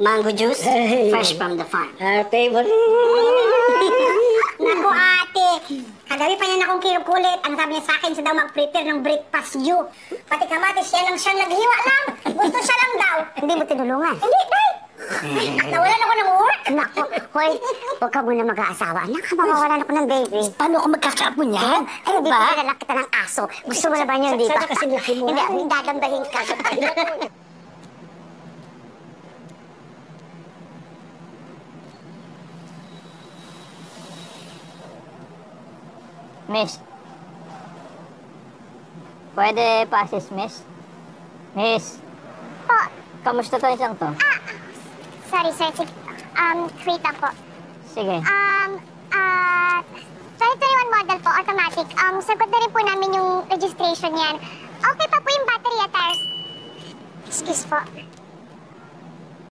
Mango juice, fresh from the farm. Favorite. Naku, ate. Kagabi pa niya akong kinukulit. Ang sabi niya sa akin, siya daw mag-prepare ng breakfast you. Pati kamatis, siya naghiwa lang. Gusto siya lang daw. Hindi mo tinulungan. Hindi, day. Nawalan ako ng work. Naku, hoy, huwag ka muna mag-aasawa. Anak, mawawalan ako ng baby. Paano ako magkakaapo niyan? Ay, hindi ba? Pinalak kita ng aso. Gusto mo na ba niyo, di ba? Sana kasi laki mo. Hindi, dadandahin ka. Miss. Pwede pa-assist, miss? Miss. Po. Kamusta to isang to? Sorry, sir. Sige. Wait lang po. Sige. 2021 model po, automatic. Sagot na rin po namin yung registration yan. Okay pa po yung battery at tires. Excuse po.